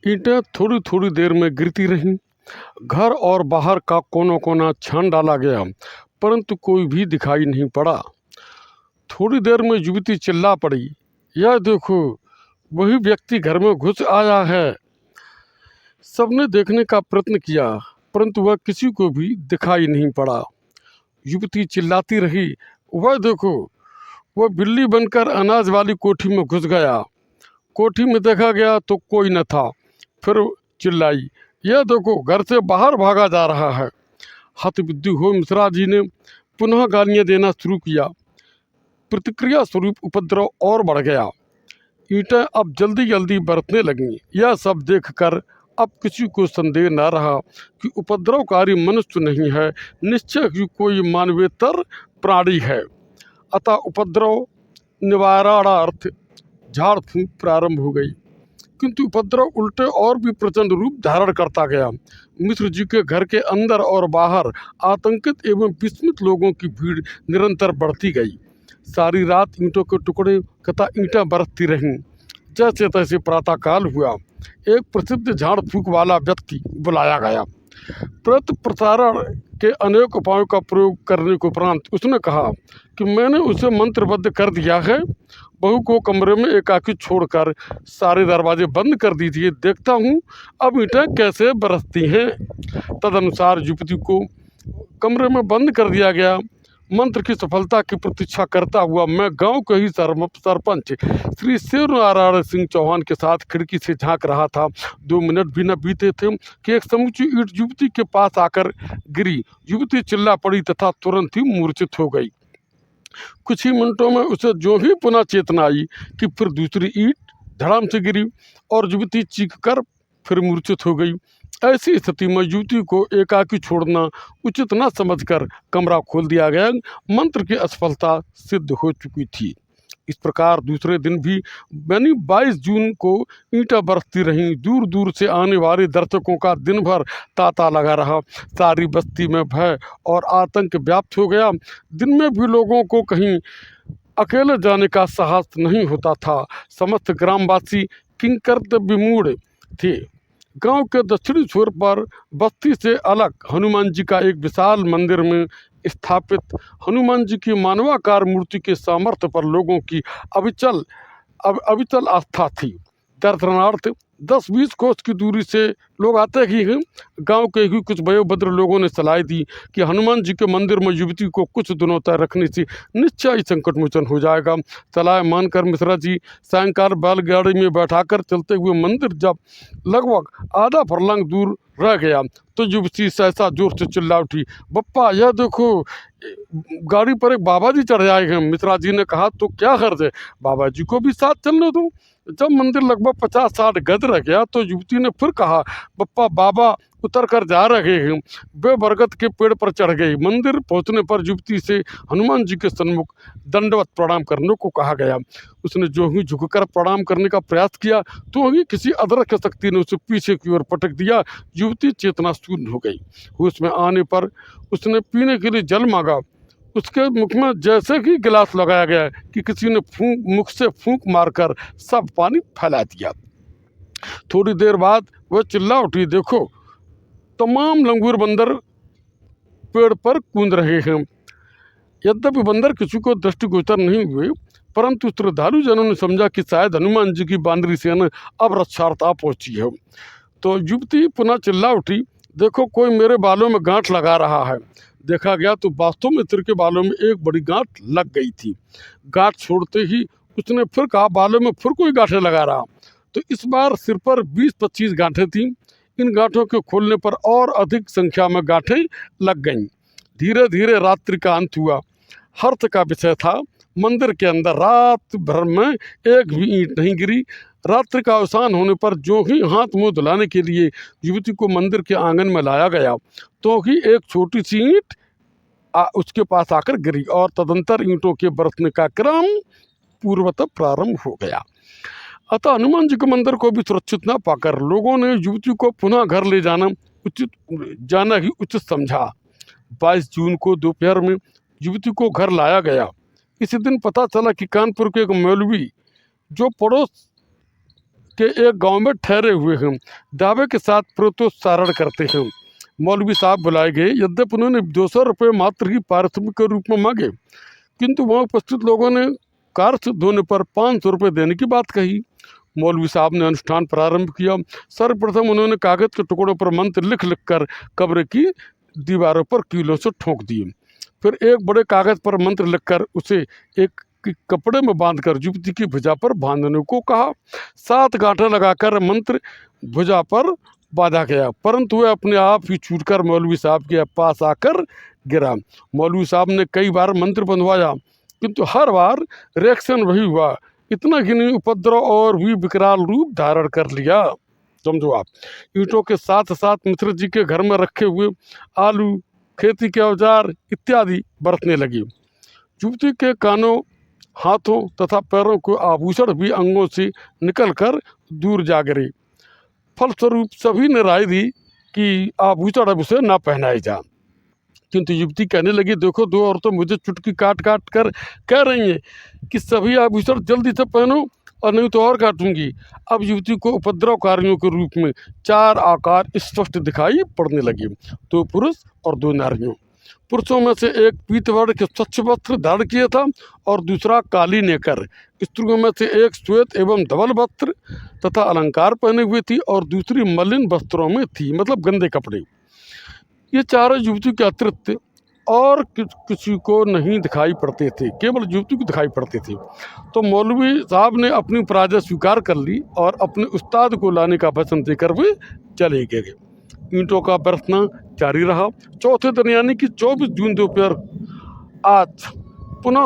ईंटें थोड़ी थोड़ी देर में गिरती रहीं। घर और बाहर का कोना कोना छान डाला गया, परंतु कोई भी दिखाई नहीं पड़ा। थोड़ी देर में युवती चिल्ला पड़ी, यह देखो, वही व्यक्ति घर में घुस आया है। सबने देखने का प्रयत्न किया, परंतु वह किसी को भी दिखाई नहीं पड़ा। युवती चिल्लाती रही, वह देखो, वह बिल्ली बनकर अनाज वाली कोठी में घुस गया। कोठी में देखा गया तो कोई न था। फिर चिल्लाई, यह देखो, घर से बाहर भागा जा रहा है। हतबुद्धि हो मिश्रा जी ने पुनः गालियां देना शुरू किया। प्रतिक्रिया स्वरूप उपद्रव और बढ़ गया। ईंटें अब जल्दी जल्दी बरतने लगीं। यह सब देखकर अब किसी को संदेह न रहा कि उपद्रवकारी मनुष्य नहीं है, निश्चय ही कोई मानवेतर प्राणी है। अतः उपद्रव निवारणार्थ झाड़ फूंक प्रारंभ हो गई, किंतु उपद्रव उल्टे और भी प्रचंड रूप धारण करता गया। मिश्र जी के घर के अंदर और बाहर आतंकित एवं विस्मित लोगों की भीड़ निरंतर बढ़ती गई। सारी रात ईंटों के टुकड़े तथा ईंटें बरसती रहीं। जैसे तैसे प्रातःकाल हुआ। एक प्रसिद्ध झाड़ फूंक वाला व्यक्ति बुलाया गया। प्रत प्रसारण के अनेक उपायों का प्रयोग करने के उपरांत उसने कहा कि मैंने उसे मंत्रबद्ध कर दिया है। बहू को कमरे में एकाकी छोड़कर सारे दरवाजे बंद कर दीजिए, देखता हूँ अब ईंटें कैसे बरसती हैं। तदनुसार युवती को कमरे में बंद कर दिया गया। मंत्र की सफलता की प्रतीक्षा करता हुआ मैं गांव के ही सरपंच श्री शिव नारायण सिंह चौहान के साथ खिड़की से झांक रहा था। 2 मिनट भी न बीते थे कि एक समूची ईंट युवती के पास आकर गिरी। युवती चिल्ला पड़ी तथा तुरंत ही मूर्छित हो गई। कुछ ही मिनटों में उसे जो ही पुनः चेतना आई कि फिर दूसरी ईंट धड़ाम से गिरी और युवती चीख कर फिर मूर्छित हो गई। ऐसी स्थिति में युवती को एकाकी छोड़ना उचित न समझकर कमरा खोल दिया गया। मंत्र की असफलता सिद्ध हो चुकी थी। इस प्रकार दूसरे दिन भी यानी 22 जून को ईंटें बरसती रहीं। दूर दूर से आने वाले दर्शकों का दिन भर तांता लगा रहा। सारी बस्ती में भय और आतंक व्याप्त हो गया। दिन में भी लोगों को कहीं अकेले जाने का साहस नहीं होता था। समस्त ग्रामवासी किंकरत विमूढ़ थे। गांव के दक्षिणी छोर पर बस्ती से अलग हनुमान जी का एक विशाल मंदिर में स्थापित हनुमान जी की मानवाकार मूर्ति के सामर्थ्य पर लोगों की अविचल आस्था थी। दर्शनार्थ 10-20 कोस की दूरी से लोग आते ही हैं। गांव के ही कुछ वयोभद्र लोगों ने सलाह दी कि हनुमान जी के मंदिर में युवती को कुछ दिनों तक रखने से निश्चय ही संकट मोचन हो जाएगा। सलाह मानकर मिश्रा जी सायंकाल बैलगाड़ी में बैठाकर चलते हुए मंदिर जब लगभग आधा फरलांग दूर रह गया तो युवती सहसा जोर से चिल्ला उठी, बप्पा यह देखो, गाड़ी पर एक बाबा जी चढ़ आए हैं। मिश्रा जी ने कहा, तो क्या हर्ज है, बाबा जी को भी साथ चलने दो। जब मंदिर लगभग 50-60 गज रह गया तो युवती ने फिर कहा, बप्पा बाबा उतर कर जा रहे हैं। वे बरगद के पेड़ पर चढ़ गई। मंदिर पहुंचने पर युवती से हनुमान जी के सन्मुख दंडवत प्रणाम करने को कहा गया। उसने जो ही झुककर प्रणाम करने का प्रयास किया तो ही किसी अदृश्य शक्ति ने उसे पीछे की ओर पटक दिया। युवती चेतना शून्य हो गई। होश में आने पर उसने पीने के लिए जल मांगा। उसके मुख में जैसे ही गिलास लगाया गया कि किसी ने मुख से फूंक मारकर सब पानी फैला दिया। थोड़ी देर बाद वह चिल्ला उठी, देखो, तमाम लंगूर बंदर पेड़ पर कूद रहे हैं। यद्यपि बंदर किसी को दृष्टिगोचर नहीं हुए, परंतु श्रद्धालु जनों ने समझा कि शायद हनुमान जी की बानरी सेना अब रक्षार्थ आ पहुंची है। तो युवती पुनः चिल्ला उठी, देखो, कोई मेरे बालों में गांठ लगा रहा है। देखा गया तो वास्तव में सिर के बालों में एक बड़ी गांठ लग गई थी। गांठ छोड़ते ही उसने फिर कहा, बालों में फिर कोई गांठें लगा रहा। तो इस बार सिर पर 20-25 गांठें थीं। इन गांठों के खोलने पर और अधिक संख्या में गांठें लग गईं। धीरे धीरे रात्रि का अंत हुआ। हर्ष का विषय था, मंदिर के अंदर रात भर में एक भी ईंट नहीं गिरी। रात्रि का अवसान होने पर जो ही हाथ मुंह धुलाने के लिए युवती को मंदिर के आंगन में लाया गया तो ही एक छोटी सी ईंट उसके पास आकर गिरी और तदंतर ईंटों के बरसने का क्रम पूर्वतः प्रारंभ हो गया। अतः हनुमान जी के मंदिर को भी सुरक्षित न पाकर लोगों ने युवती को पुनः घर ले जाना ही उचित समझा। 22 जून को दोपहर में युवती को घर लाया गया। इसी दिन पता चला कि कानपुर के एक मौलवी जो पड़ोस के एक गांव में ठहरे हुए हैं, दावे के साथ प्रोत्साहन करते हैं। मौलवी साहब बुलाए गए। यद्यपि उन्होंने 200 रुपये मात्र ही पारिश्रमिक के रूप में मांगे, किंतु वहाँ उपस्थित लोगों ने कार्य सिद्ध होने पर 500 रुपये देने की बात कही। मौलवी साहब ने अनुष्ठान प्रारंभ किया। सर्वप्रथम उन्होंने कागज़ के टुकड़ों पर मंत्र लिख लिख कर कब्र की दीवारों पर कीलों से ठोंक दिए। फिर एक बड़े कागज़ पर मंत्र लिखकर उसे एक कपड़े में बांधकर युवती की भुजा पर बांधने को कहा। 7 गांठें लगाकर मंत्र भुजा पर बांधा गया, परंतु वह अपने आप ही छूटकर मौलवी साहब के पास आकर गिरा। मौलवी साहब ने कई बार मंत्र बंधवाया, किंतु हर बार रिएक्शन वही हुआ। इतना ही नहीं, उपद्रव और भी विकराल रूप धारण कर लिया। समझो आप, ईंटों के साथ साथ मिश्र जी के घर में रखे हुए आलू, खेती के औजार इत्यादि बरतने लगी। युवती के कानों, हाथों तथा पैरों के आभूषण भी अंगों से निकलकर दूर जा गिरे। फलस्वरूप सभी ने राय दी कि आभूषण अब उसे ना पहनाए जा। किंतु युवती कहने लगी, देखो 2 औरतें मुझे चुटकी काट काट कर कह रही हैं कि सभी आभूषण जल्दी से पहनो और नहीं तो और काटूंगी। अब युवती को उपद्रवकारियों के रूप में 4 आकार स्पष्ट दिखाई पड़ने लगे, 2 पुरुष और 2 नारियों। पुरुषों में से एक पीतवर्ण के स्वच्छ वस्त्र धारण किया था और दूसरा काली नेकर। स्त्रियों में से एक श्वेत एवं धवल वस्त्र तथा अलंकार पहने हुए थी और दूसरी मलिन वस्त्रों में थी, मतलब गंदे कपड़े। ये चारों युवती के अतिरिक्त और किसी को नहीं दिखाई पड़ते थे, केवल युवती को दिखाई पड़ते थे। तो मौलवी साहब ने अपनी पराजय स्वीकार कर ली और अपने उस्ताद को लाने का वचन देकर वे चले गए। ईंटों का बरसना जारी रहा। चौथे दिन यानी कि 24 जून दोपहर आज पुनः